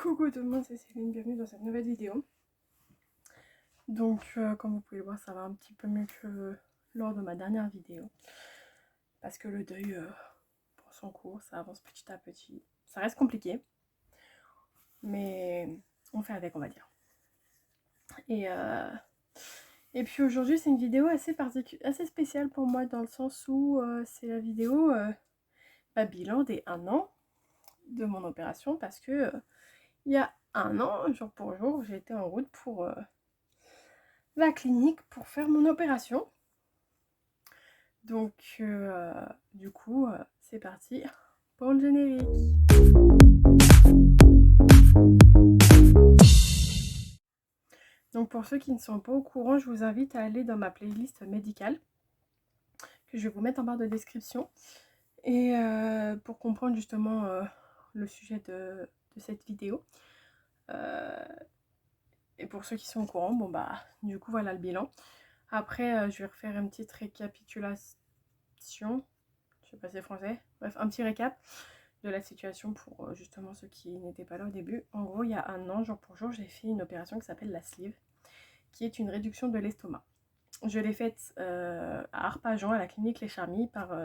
Coucou tout le monde, c'est Céline, bienvenue dans cette nouvelle vidéo. Donc comme vous pouvez le voir, ça va un petit peu mieux que lors de ma dernière vidéo. Parce que le deuil prend son cours, ça avance petit à petit. Ça reste compliqué, mais on fait avec, on va dire. Et puis aujourd'hui, c'est une vidéo assez spéciale pour moi, dans le sens où c'est la vidéo bilan des 1 an de mon opération. Parce que il y a 1 an, jour pour jour, j'ai été en route pour la clinique pour faire mon opération. Donc du coup c'est parti pour le générique. Donc pour ceux qui ne sont pas au courant, je vous invite à aller dans ma playlist médicale que je vais vous mettre en barre de description, et pour comprendre justement le sujet de cette vidéo. Et pour ceux qui sont au courant, bon bah du coup voilà le bilan. Après je vais refaire une petite récapitulation, je sais pas si c'est français, bref un petit récap de la situation pour justement ceux qui n'étaient pas là au début. En gros, il y a 1 an, jour pour jour, j'ai fait une opération qui s'appelle la sleeve, qui est une réduction de l'estomac. Je l'ai faite à Arpajon, à la clinique Les Charmilles, par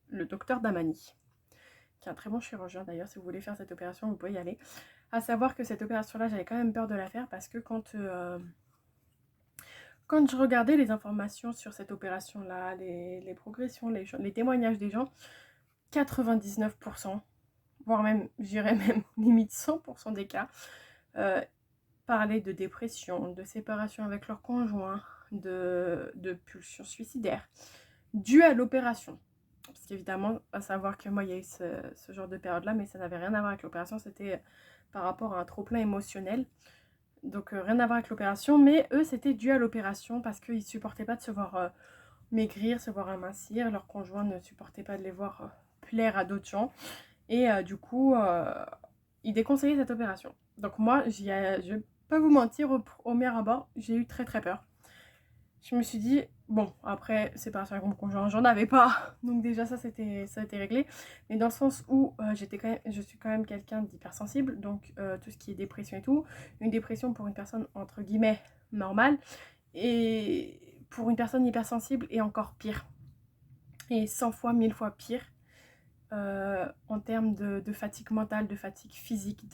le docteur Damani, qui est un très bon chirurgien d'ailleurs. Si vous voulez faire cette opération, vous pouvez y aller. À savoir que cette opération-là, j'avais quand même peur de la faire parce que quand je regardais les informations sur cette opération-là, les progressions, les témoignages des gens, 99%, voire même, je dirais même limite 100% des cas, parlaient de dépression, de séparation avec leur conjoint, de pulsions suicidaires, dues à l'opération. Parce qu'évidemment, à savoir que moi, il y a eu ce genre de période-là, mais ça n'avait rien à voir avec l'opération, c'était par rapport à un trop-plein émotionnel. Donc rien à voir avec l'opération, mais eux, c'était dû à l'opération parce qu'ils ne supportaient pas de se voir maigrir, se voir amincir. Leur conjoint ne supportait pas de les voir plaire à d'autres gens. Et du coup, il déconseillait cette opération. Donc moi, je vais pas vous mentir, au premier abord, j'ai eu très très peur. Je me suis dit, bon, après, séparation avec mon conjoint, j'en avais pas. Donc déjà, ça a été réglé. Mais dans le sens où je suis quand même quelqu'un d'hypersensible. Donc tout ce qui est dépression et tout. Une dépression pour une personne, entre guillemets, normale. Et pour une personne hypersensible, est encore pire. Et 100 fois, 1000 fois pire. En termes de fatigue mentale, de fatigue physique,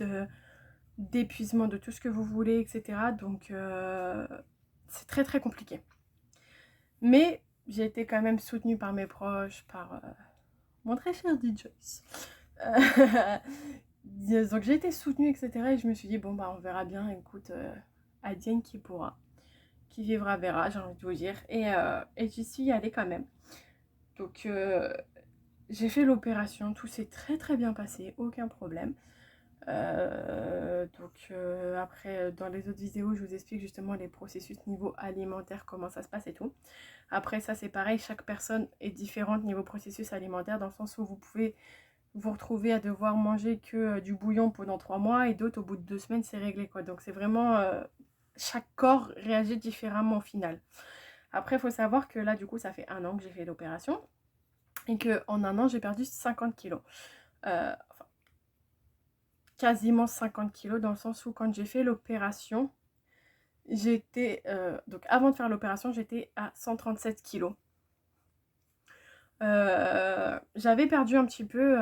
d'épuisement, de tout ce que vous voulez, etc. Donc c'est très très compliqué. Mais j'ai été quand même soutenue par mes proches, par mon très cher Joyce. Donc j'ai été soutenue, etc. Et je me suis dit, bon bah on verra bien, écoute, advienne qui pourra. Qui vivra verra, j'ai envie de vous dire. Et j'y suis allée quand même. Donc j'ai fait l'opération, tout s'est très très bien passé, aucun problème. Après, dans les autres vidéos, je vous explique justement les processus niveau alimentaire, comment ça se passe et tout. Après, ça c'est pareil, chaque personne est différente niveau processus alimentaire, dans le sens où vous pouvez vous retrouver à devoir manger que du bouillon pendant 3 mois, et d'autres, au bout de 2 semaines, c'est réglé, quoi. Donc c'est vraiment chaque corps réagit différemment au final. Après, il faut savoir que là, du coup, ça fait 1 an que j'ai fait l'opération, et qu'en 1 an, j'ai perdu 50 kilos. Enfin, quasiment 50 kilos, dans le sens où quand j'ai fait l'opération, j'étais... donc avant de faire l'opération, j'étais à 137 kilos. J'avais perdu un petit peu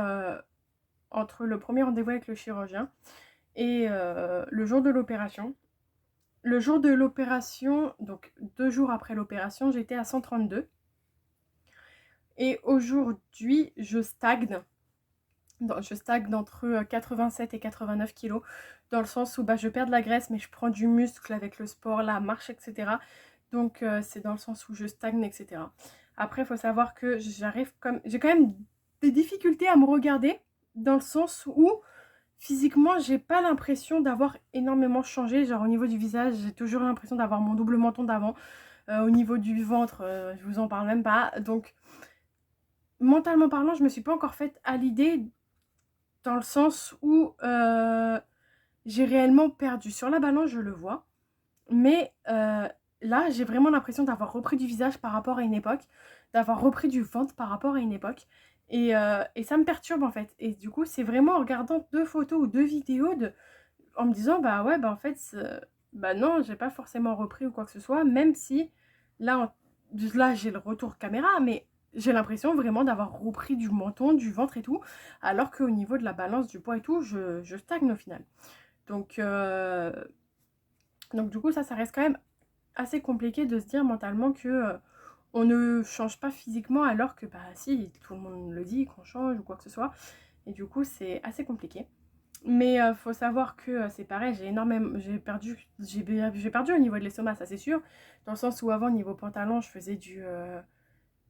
entre le premier rendez-vous avec le chirurgien et le jour de l'opération. Le jour de l'opération, donc 2 jours après l'opération, j'étais à 132. Et aujourd'hui, je stagne. Je stagne entre 87 et 89 kilos, dans le sens où je perds de la graisse, mais je prends du muscle avec le sport, la marche, etc. Donc c'est dans le sens où je stagne, etc. Après, il faut savoir que j'ai quand même des difficultés à me regarder, dans le sens où physiquement, j'ai pas l'impression d'avoir énormément changé. Genre au niveau du visage, j'ai toujours l'impression d'avoir mon double menton d'avant. Au niveau du ventre, je vous en parle même pas. Donc mentalement parlant, je me suis pas encore faite à l'idée, dans le sens où j'ai réellement perdu. Sur la balance, je le vois. Mais là, j'ai vraiment l'impression d'avoir repris du visage par rapport à une époque, d'avoir repris du ventre par rapport à une époque. Et ça me perturbe en fait. Et du coup, c'est vraiment en regardant 2 photos ou 2 vidéos en me disant, bah ouais, bah en fait, bah non, j'ai pas forcément repris ou quoi que ce soit, même si là, là j'ai le retour caméra, mais j'ai l'impression vraiment d'avoir repris du menton, du ventre et tout, alors qu'au niveau de la balance, du poids et tout, je stagne au final. Donc, donc du coup, ça reste quand même assez compliqué de se dire mentalement que on ne change pas physiquement alors que, bah si, tout le monde le dit, qu'on change ou quoi que ce soit. Et du coup, c'est assez compliqué. Mais faut savoir que c'est pareil, j'ai perdu au niveau de l'estomac, ça c'est sûr. Dans le sens où avant, niveau pantalon, je faisais du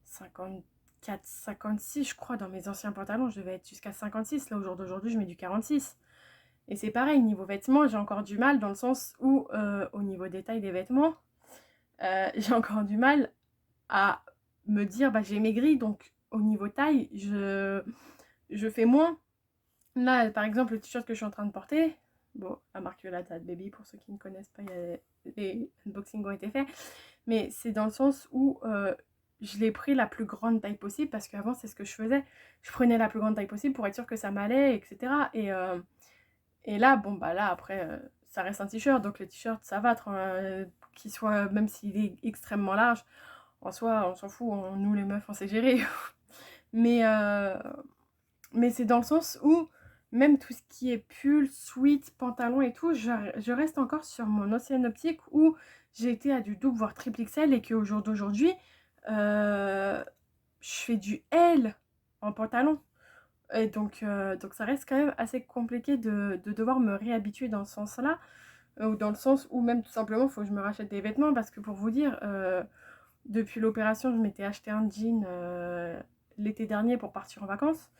54, 56, je crois, dans mes anciens pantalons, je devais être jusqu'à 56. Là, au jour d'aujourd'hui, je mets du 46. Et c'est pareil, niveau vêtements, j'ai encore du mal dans le sens où, au niveau des tailles des vêtements, j'ai encore du mal à me dire, bah j'ai maigri, donc au niveau taille, je fais moins. Là, par exemple, le t-shirt que je suis en train de porter, bon, la marque la Date Baby, pour ceux qui ne connaissent pas, les unboxings ont été faits, mais c'est dans le sens où je l'ai pris la plus grande taille possible, parce qu'avant, c'est ce que je faisais. Je prenais la plus grande taille possible pour être sûre que ça m'allait, etc. Et là, bon, bah là, après, ça reste un t-shirt, donc le t-shirt, ça va, qu'il soit, même s'il est extrêmement large, en soi, on s'en fout, nous les meufs, on sait gérer. mais, mais c'est dans le sens où, même tout ce qui est pull, sweat, pantalon et tout, je reste encore sur mon ancienne optique où j'ai été à du double, voire triple XL, et qu'au jour d'aujourd'hui, je fais du L en pantalon. Et donc ça reste quand même assez compliqué de devoir me réhabituer dans ce sens-là, ou dans le sens où même tout simplement il faut que je me rachète des vêtements, parce que pour vous dire, depuis l'opération, je m'étais acheté un jean l'été dernier pour partir en vacances,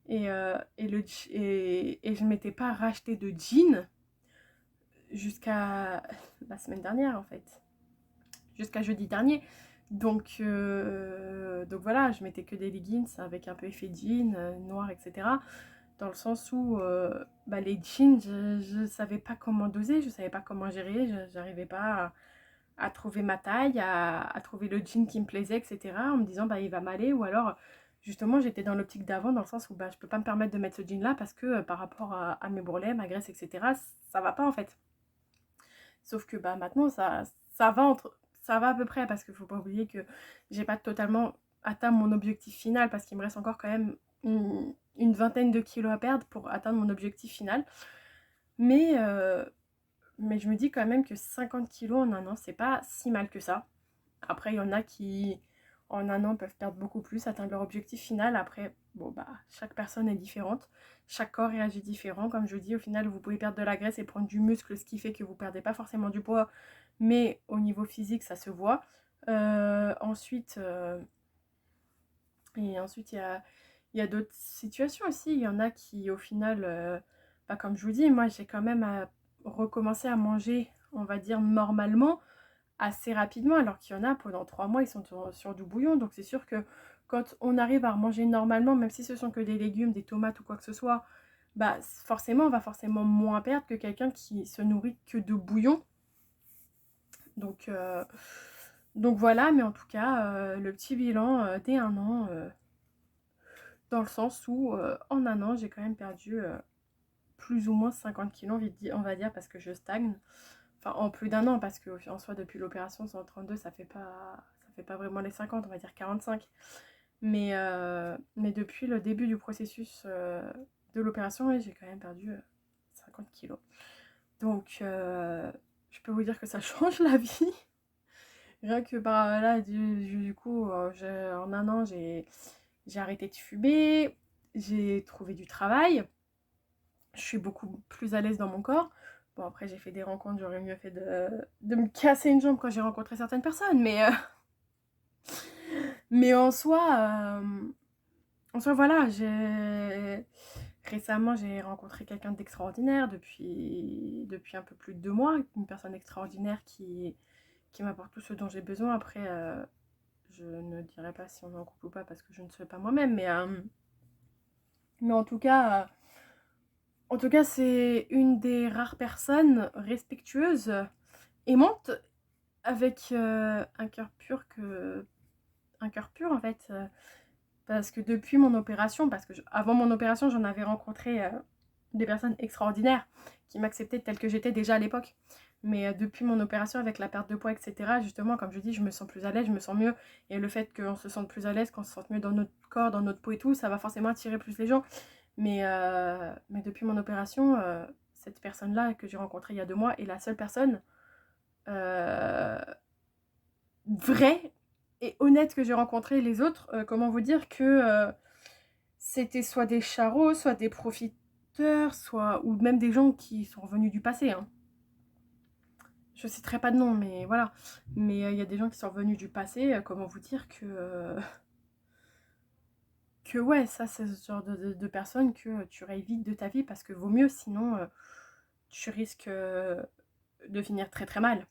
et je m'étais pas racheté de jean jusqu'à la semaine dernière en fait, jusqu'à jeudi dernier. Donc voilà, je mettais que des leggings avec un peu effet jean, noir, etc. Dans le sens où bah, les jeans, je savais pas comment doser, je savais pas comment gérer, j'arrivais pas à trouver ma taille, à trouver le jean qui me plaisait, etc. En me disant bah il va m'aller, ou alors justement j'étais dans l'optique d'avant, dans le sens où bah je peux pas me permettre de mettre ce jean là parce que par rapport à mes bourrelets, ma graisse, etc. ça va pas en fait. Sauf que bah maintenant ça va ça va à peu près, parce qu'il faut pas oublier que j'ai pas totalement atteint mon objectif final, parce qu'il me reste encore quand même une vingtaine de kilos à perdre pour atteindre mon objectif final. Mais, mais je me dis quand même que 50 kilos en un an, c'est pas si mal que ça. Après, il y en a qui, en un an, peuvent perdre beaucoup plus, atteindre leur objectif final. Après, bon, bah, chaque personne est différente. Chaque corps réagit différent. Comme je dis, au final, vous pouvez perdre de la graisse et prendre du muscle, ce qui fait que vous perdez pas forcément du poids, mais au niveau physique, ça se voit. Ensuite, il y a d'autres situations aussi. Il y en a qui, au final, bah, comme je vous dis, moi, j'ai quand même recommencé à manger, on va dire, normalement, assez rapidement, alors qu'il y en a, pendant 3 mois, ils sont sur du bouillon. Donc c'est sûr que quand on arrive à manger normalement, même si ce sont que des légumes, des tomates ou quoi que ce soit, bah forcément, on va forcément moins perdre que quelqu'un qui se nourrit que de bouillon. Donc, donc voilà, mais en tout cas, le petit bilan dès un an, dans le sens où en un an, j'ai quand même perdu plus ou moins 50 kilos, on va dire, parce que je stagne. Enfin, en plus d'un an, parce que en soi, depuis l'opération 132, ça fait pas vraiment les 50, on va dire 45. Mais depuis le début du processus de l'opération, ouais, j'ai quand même perdu 50 kilos. Donc, je peux vous dire que ça change la vie. Rien que bah, là, du coup, en un an, j'ai arrêté de fumer, j'ai trouvé du travail, je suis beaucoup plus à l'aise dans mon corps. Bon, après, j'ai fait des rencontres, j'aurais mieux fait de me casser une jambe quand j'ai rencontré certaines personnes, mais en soi, voilà, récemment, j'ai rencontré quelqu'un d'extraordinaire depuis un peu plus de 2 mois, une personne extraordinaire qui m'apporte tout ce dont j'ai besoin. Après, je ne dirai pas si on est en couple ou pas, parce que je ne sais pas moi-même, mais en tout cas, c'est une des rares personnes respectueuses, aimantes, avec un cœur pur en fait. Parce que depuis mon opération, parce que avant mon opération, j'en avais rencontré des personnes extraordinaires qui m'acceptaient telle que j'étais déjà à l'époque. Mais depuis mon opération avec la perte de poids, etc., justement, comme je dis, je me sens plus à l'aise, je me sens mieux. Et le fait qu'on se sente plus à l'aise, qu'on se sente mieux dans notre corps, dans notre peau et tout, ça va forcément attirer plus les gens. Mais depuis mon opération, cette personne-là que j'ai rencontrée il y a 2 mois est la seule personne euh, vraie et honnête que j'ai rencontrée. Les autres, comment vous dire que c'était soit des charros, soit des profiteurs, soit ou même des gens qui sont revenus du passé. Hein. Je citerai pas de nom, mais voilà. Mais il y a des gens qui sont revenus du passé. Comment vous dire que ouais, ça c'est ce genre de personnes que tu rayes vite de ta vie parce que vaut mieux, sinon tu risques de finir très très mal.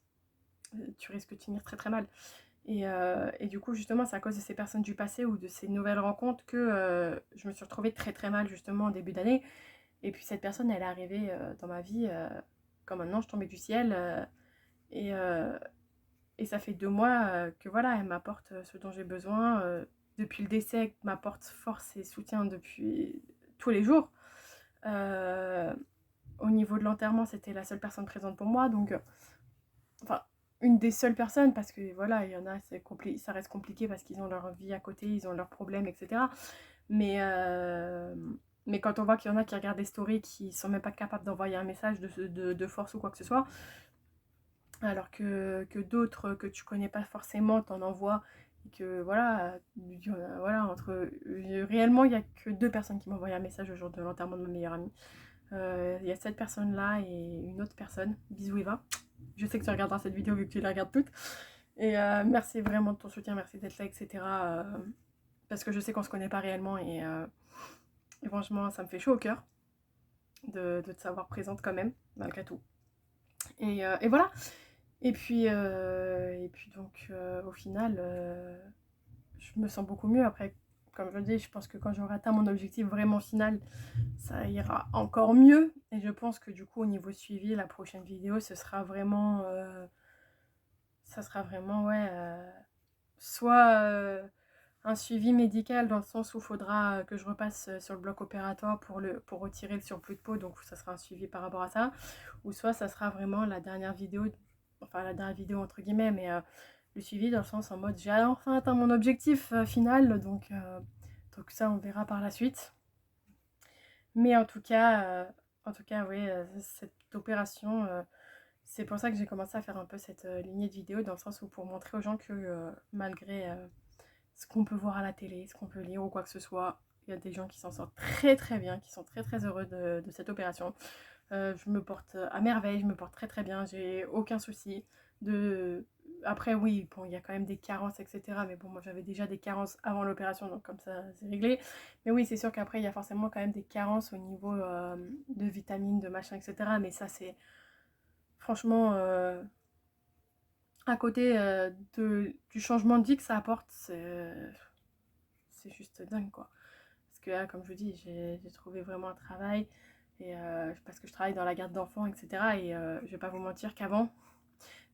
Tu risques de finir très très mal. Et du coup, justement, c'est à cause de ces personnes du passé ou de ces nouvelles rencontres que je me suis retrouvée très très mal justement en début d'année. Et puis cette personne, elle est arrivée dans ma vie comme un ange tombé du ciel. Et, euh, et ça fait 2 mois que voilà, elle m'apporte ce dont j'ai besoin. Depuis le décès, elle m'apporte force et soutien depuis tous les jours. Euh, Au niveau de l'enterrement, c'était la seule personne présente pour moi. Donc, enfin, une des seules personnes, parce que voilà, il y en a, ça reste compliqué parce qu'ils ont leur vie à côté, ils ont leurs problèmes, etc. Mais, euh, mais quand on voit qu'il y en a qui regardent des stories qui sont même pas capables d'envoyer un message de force ou quoi que ce soit, alors que d'autres que tu connais pas forcément t'en envoient, et que voilà, voilà réellement, il n'y a que 2 personnes qui m'ont envoyé un message le jour de l'enterrement de ma meilleure amie. Il y a cette personne-là et une autre personne. Bisous Eva. Je sais que tu regarderas cette vidéo vu que tu les regardes toutes. Et merci vraiment de ton soutien, merci d'être là, etc. Parce que je sais qu'on se connaît pas réellement et franchement, ça me fait chaud au cœur de te savoir présente quand même, malgré tout. Et voilà. Et puis donc, au final, je me sens beaucoup mieux. Après, comme je le dis, je pense que quand j'aurai atteint mon objectif vraiment final, ça ira encore mieux. Et je pense que du coup, au niveau suivi, la prochaine vidéo, ça sera vraiment, ouais, soit un suivi médical dans le sens où il faudra que je repasse sur le bloc opératoire pour retirer le surplus de peau, donc ça sera un suivi par rapport à ça, ou soit ça sera vraiment la dernière vidéo, enfin la dernière vidéo entre guillemets, mais le suivi dans le sens en mode j'ai enfin atteint mon objectif final, donc ça on verra par la suite. Mais en tout cas oui, cette opération, c'est pour ça que j'ai commencé à faire un peu cette lignée de vidéos, dans le sens où pour montrer aux gens que malgré ce qu'on peut voir à la télé, ce qu'on peut lire ou quoi que ce soit, il y a des gens qui s'en sortent très très bien, qui sont très très heureux de cette opération. Je me porte à merveille, je me porte très très bien, j'ai aucun souci. Après oui, bon, il y a quand même des carences, etc. Mais bon, moi j'avais déjà des carences avant l'opération, donc comme ça c'est réglé. Mais oui, c'est sûr qu'après il y a forcément quand même des carences au niveau de vitamines, de machin, etc. Mais ça c'est franchement à côté du changement de vie que ça apporte, c'est juste dingue quoi. Parce que là, comme je vous dis, j'ai trouvé vraiment un travail, et parce que je travaille dans la garde d'enfants, etc. Et je vais pas vous mentir qu'avant,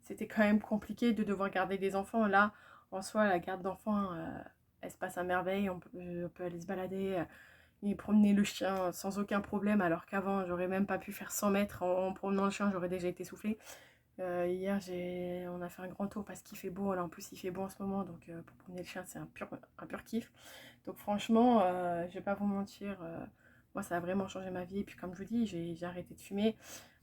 c'était quand même compliqué de devoir garder des enfants. Là, en soi, la garde d'enfants, elle se passe à merveille, on peut aller se balader, et promener le chien sans aucun problème, alors qu'avant, j'aurais même pas pu faire 100 mètres en promenant le chien, j'aurais déjà été soufflée. Hier, on a fait un grand tour parce qu'il fait beau. Là, en plus, il fait beau en ce moment. Donc, pour promener le chien, c'est un pur kiff. Donc, franchement, je vais pas vous mentir. Moi, ça a vraiment changé ma vie. Et puis, comme je vous dis, j'ai arrêté de fumer.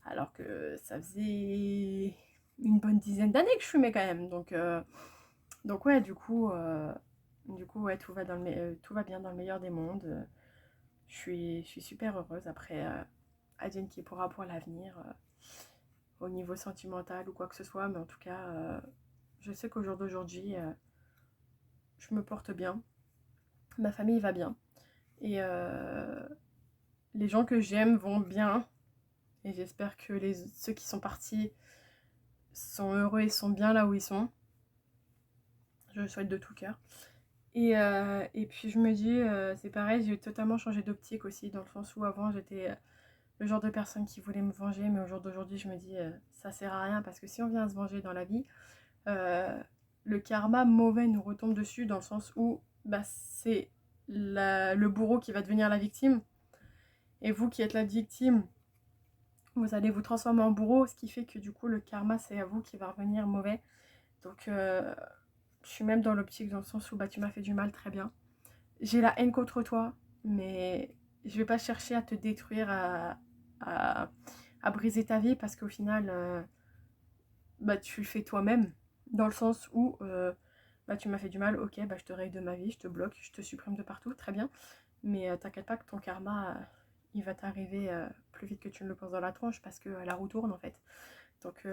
Alors que ça faisait une bonne dizaine d'années que je fumais quand même. Donc ouais, ouais, tout va bien dans le meilleur des mondes. Je suis super heureuse. Après, adieu qui pourra pour l'avenir. Au niveau sentimental ou quoi que ce soit, mais en tout cas, je sais qu'au jour d'aujourd'hui, je me porte bien, ma famille va bien, et les gens que j'aime vont bien, et j'espère que ceux qui sont partis sont heureux et sont bien là où ils sont. Je le souhaite de tout cœur. Et puis je me dis, c'est pareil, j'ai totalement changé d'optique aussi, dans le sens où avant j'étais le genre de personne qui voulait me venger, mais au jour d'aujourd'hui je me dis, ça sert à rien, parce que si on vient se venger dans la vie, le karma mauvais nous retombe dessus, dans le sens où c'est le bourreau qui va devenir la victime. Et vous qui êtes la victime, vous allez vous transformer en bourreau, ce qui fait que du coup le karma c'est à vous qui va revenir mauvais. Donc je suis même dans l'optique dans le sens où bah, tu m'as fait du mal, très bien. J'ai la haine contre toi, mais je vais pas chercher à te détruire, à, à briser ta vie parce qu'au final, bah, tu le fais toi-même. Dans le sens où bah, tu m'as fait du mal, ok, bah, je te raye de ma vie, je te bloque, je te supprime de partout, très bien. Mais t'inquiète pas que ton karma, il va t'arriver plus vite que tu ne le penses dans la tronche parce que la roue tourne en fait. Donc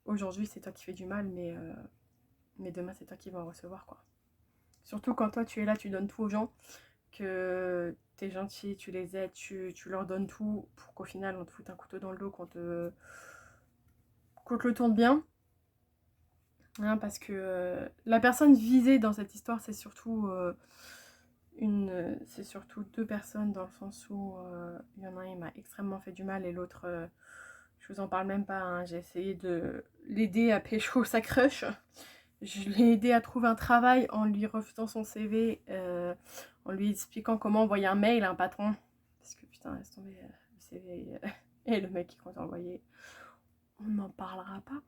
aujourd'hui c'est toi qui fais du mal, mais demain c'est toi qui vas en recevoir quoi. Surtout quand toi tu es là, tu donnes tout aux gens, que t'es gentil, tu les aides, tu leur donnes tout pour qu'au final on te foute un couteau dans le dos, qu'on te le tourne bien. Hein, parce que la personne visée dans cette histoire c'est surtout c'est surtout deux personnes dans le sens où il y en a un il m'a extrêmement fait du mal et l'autre je vous en parle même pas, hein. J'ai essayé de l'aider à pécho sa crush. Je l'ai aidé à trouver un travail en lui refaisant son CV, en lui expliquant comment envoyer un mail à un patron. Parce que putain, laisse tomber le CV et le mec qui compte envoyer. On n'en parlera pas.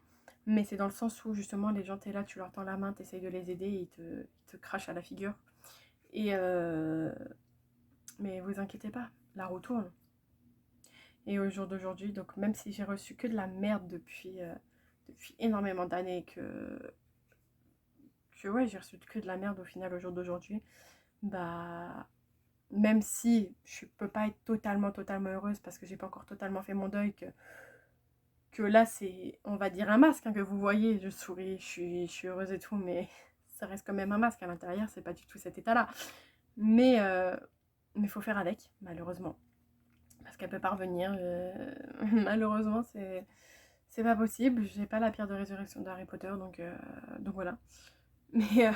Mais c'est dans le sens où justement les gens, t'es là, tu leur tends la main, t'essayes de les aider, et ils te crachent à la figure. Et mais vous inquiétez pas, la roue tourne. Et au jour d'aujourd'hui, donc même si j'ai reçu que de la merde depuis énormément d'années, que ouais, j'ai reçu que de la merde au final au jour d'aujourd'hui, bah même si je peux pas être totalement heureuse parce que j'ai pas encore totalement fait mon deuil, que là c'est, on va dire un masque, hein, que vous voyez, je souris, je suis heureuse et tout, mais ça reste quand même un masque à l'intérieur, c'est pas du tout cet état-là. Mais faut faire avec, malheureusement. Parce qu'elle peut pas revenir. Malheureusement, c'est pas possible. J'ai pas la pierre de résurrection d'Harry Potter, donc voilà. Mais,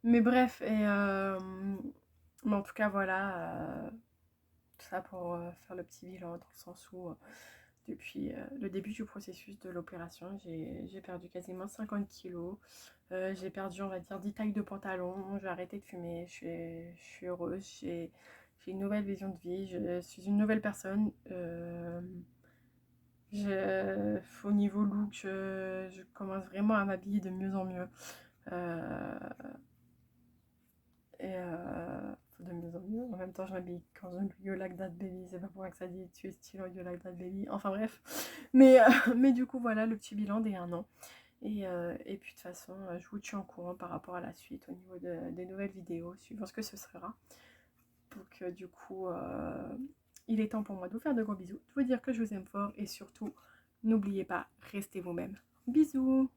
mais bref, mais en tout cas, voilà. Tout ça pour faire le petit bilan, dans le sens où depuis le début du processus de l'opération, j'ai perdu quasiment 50 kilos. J'ai perdu, on va dire, 10 tailles de pantalon. J'ai arrêté de fumer. Je suis heureuse. J'ai une nouvelle vision de vie. Je suis une nouvelle personne. Au niveau look, je commence vraiment à m'habiller de mieux en mieux. Euh, de mieux en mieux. En même temps, je m'habille quand je You Like That Baby. C'est pas pour rien que ça dit tu es stylé You Like That Baby. Enfin bref. Mais du coup, voilà le petit bilan des 1 an. Et puis de toute façon, je vous tiens au courant par rapport à la suite au niveau des nouvelles vidéos, suivant ce que ce sera. Donc du coup, il est temps pour moi de vous faire de gros bisous, de vous dire que je vous aime fort et surtout, n'oubliez pas, restez vous-même. Bisous!